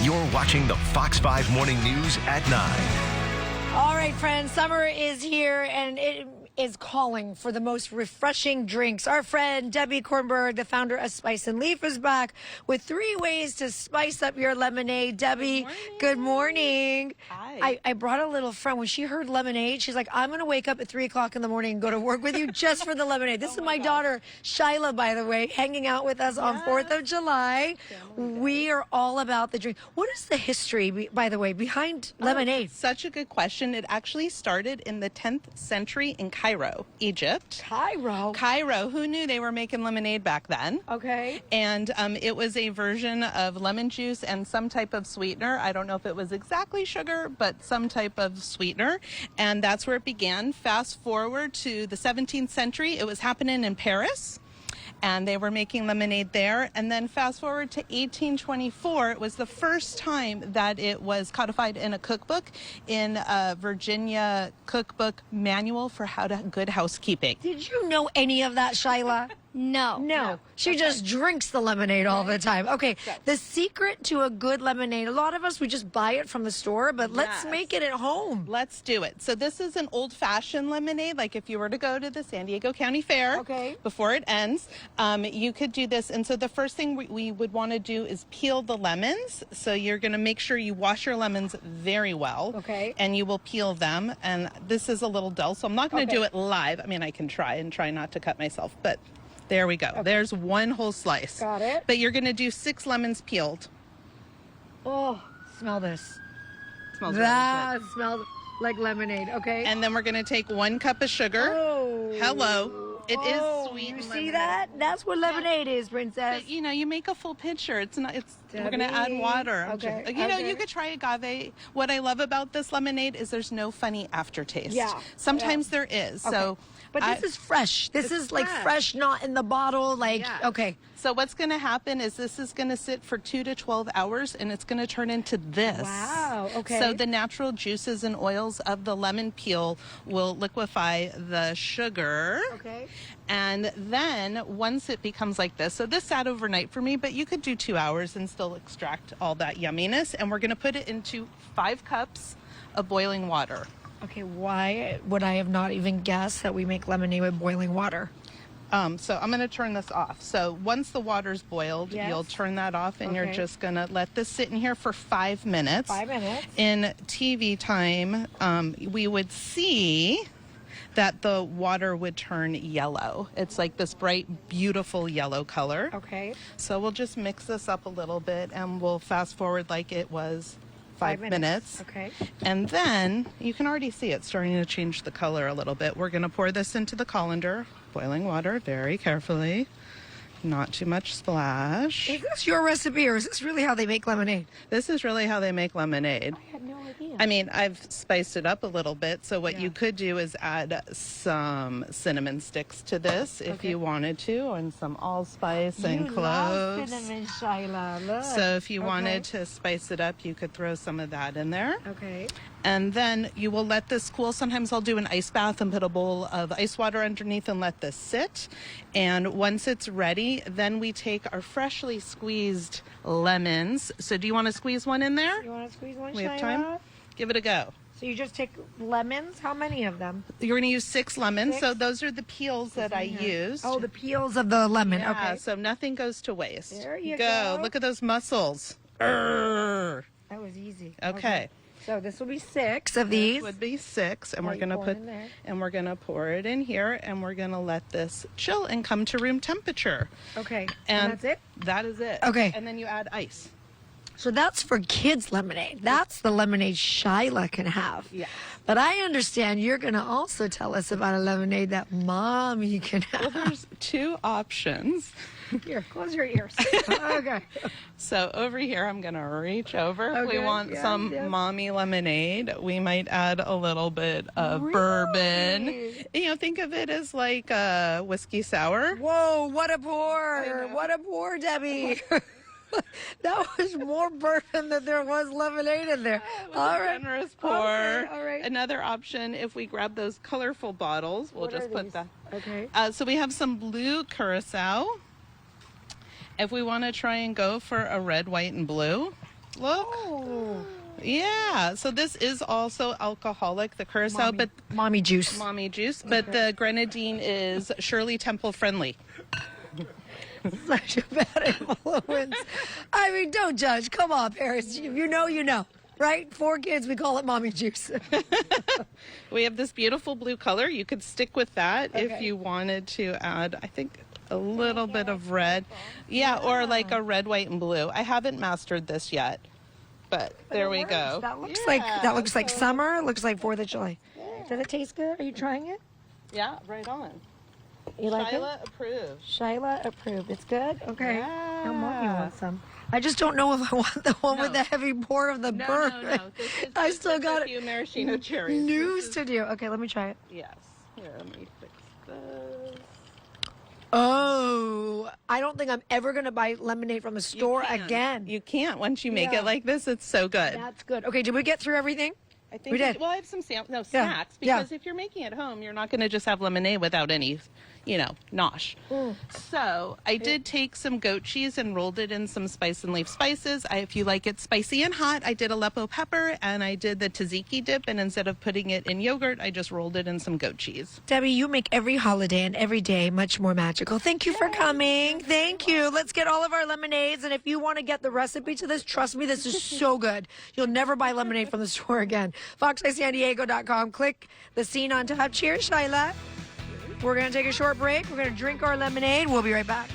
You're watching the Fox 5 Morning News at 9. All right, friends, summer is here and it is calling for the most refreshing drinks. Our friend Debbie Kornberg, the founder of Spice and Leaf, is back with 3 ways to spice up your lemonade. Debbie, good morning. Hi. I brought a little friend. When she heard lemonade, she's like, I'm going to wake up at 3 o'clock in the morning and go to work with you just for the lemonade. This is my daughter, Shyla, by the way, hanging out with us on 4th of July. We are all about the drink. What is the history, by the way, behind lemonade? Such a good question. It actually started in the 10th century in Cairo, Egypt. Cairo. Who knew they were making lemonade back then? Okay. And it was a version of lemon juice and some type of sweetener. I don't know if it was exactly sugar, but some type of sweetener. And that's where it began. Fast forward to the 17th century, it was happening in Paris. And they were making lemonade there. And then fast forward to 1824, it was the first time that it was codified in a cookbook, in a Virginia cookbook manual for good housekeeping. Did you know any of that, Shyla? No. She just drinks the lemonade all the time. Okay, the secret to a good lemonade, a lot of us, we just buy it from the store, but let's make it at home. Let's do it. So this is an old-fashioned lemonade, like if you were to go to the San Diego County Fair before it ends, you could do this. And so the first thing we would want to do is peel the lemons. So you're going to make sure you wash your lemons very well. Okay. And you will peel them. And this is a little dull, so I'm not going to do it live. I mean, I can try not to cut myself, but there we go. Okay. There's one whole slice. Got it. But you're going to do 6 lemons peeled. Oh, smell this. Smells that smells like lemonade. Okay. And then we're going to take 1 cup of sugar. Oh. Hello. It is sweet. You see that? That's what lemonade is, princess. But, you make a full pitcher. It's not. We're going to add water. Okay. You could try agave. What I love about this lemonade is there's no funny aftertaste. Yeah. Sometimes there is. Okay. So. But this is fresh. This is like fresh, not in the bottle. Okay. So what's going to happen is this is going to sit for 2 to 12 hours, and it's going to turn into this. Wow. Okay. So the natural juices and oils of the lemon peel will liquefy the sugar. Okay. And then once it becomes like this, so this sat overnight for me, but you could do 2 hours and still extract all that yumminess. And we're going to put it into 5 cups of boiling water. Okay, why would I have not even guessed that we make lemonade with boiling water? So I'm going to turn this off. So once the water's boiled, you'll turn that off, and you're just going to let this sit in here for 5 minutes. 5 minutes. In TV time, we would see that the water would turn yellow. It's like this bright, beautiful yellow color. Okay. So we'll just mix this up a little bit, and we'll fast forward like it was 5 minutes. Okay. And then you can already see it starting to change the color a little bit. We're going to pour this into the colander, boiling water very carefully. Not too much splash. Is this your recipe, or is this really how they make lemonade? This is really how they make lemonade. I had no idea. I mean, I've spiced it up a little bit. So what you could do is add some cinnamon sticks to this if you wanted to, and some allspice and cloves. Love cinnamon, Shyla. Look. So if you wanted to spice it up, you could throw some of that in there. Okay. And then you will let this cool. Sometimes I'll do an ice bath and put a bowl of ice water underneath and let this sit. And once it's ready, then we take our freshly squeezed lemons. So do you want to squeeze one in there? You want to squeeze one, We have Shyla? time? Give it a go. So you just take lemons? How many of them? You're going to use 6 lemons. 6? So those are the peels that I used. Oh, the peels of the lemon. Yeah, Okay. so nothing goes to waste. There you go. Look at those muscles. Urgh. That was easy. Okay. So this will be 6 of these. This would be 6, and Now we're you going to pour it put in there. and we're going to pour it in here, and we're going to let this chill and come to room temperature. Okay. And that's it? That is it. Okay. And then you add ice. So that's for kids' lemonade. That's the lemonade Shyla can have. Yeah. But I understand you're going to also tell us about a lemonade that Mommy can have. Well, there's 2 options. Here, close your ears. Okay. So over here, I'm going to reach over. If Okay, we want yeah, some yeah. mommy lemonade, we might add a little bit of bourbon. Think of it as like a whiskey sour. Whoa, what a pour. What a pour, Debbie. That was more bourbon than there was lemonade in there. All right. Generous pour. All right. Another option, if we grab those colorful bottles, we'll just put that. Okay. So we have some blue curacao. If we want to try and go for a red, white, and blue, Look. Oh. Yeah. So this is also alcoholic, the curacao, but Mommy juice. mommy juice, but the grenadine is Shirley Temple friendly. Such a bad influence. I mean, don't judge. Come on, Paris. You know, you know. Right? 4 kids, we call it mommy juice. We have this beautiful blue color. You could stick with that if Okay. you wanted to add, I think, a little bit of red. Yeah, or like a red, white, and blue. I haven't mastered this yet, but there we go. That looks like summer. It looks like 4th of July. Does it taste good? Are you trying it? Yeah, right on. You like it? Shyla approved. Shyla approved. It's good? Okay. Yeah. Now Mommy wants some. I just don't know if I want the one with the heavy pour of the burn. This is I just still with got a few maraschino cherries. news to do. Okay, let me try it. Yes. Here, let me fix this. Oh, I don't think I'm ever going to buy lemonade from the store can't. again. You can't. Once you make Yeah. it like this, it's so good. That's good. Okay, did we get through everything? I think we did. Well, I have some snacks Yeah. because if you're making it home, you're not going to just have lemonade without any, nosh. So I did take some goat cheese and rolled it in some spice and leaf spices. If you like it spicy and hot, I did Aleppo pepper and I did the tzatziki dip. And instead of putting it in yogurt, I just rolled it in some goat cheese. Debbie, you make every holiday and every day much more magical. Thank you for coming. Thank you. Let's get all of our lemonades. And if you want to get the recipe to this, trust me, this is so good. You'll never buy lemonade from the store again. FoxEyeSanDiego.com. Click the scene on top. Cheers, Shyla. We're going to take a short break. We're going to drink our lemonade. We'll be right back.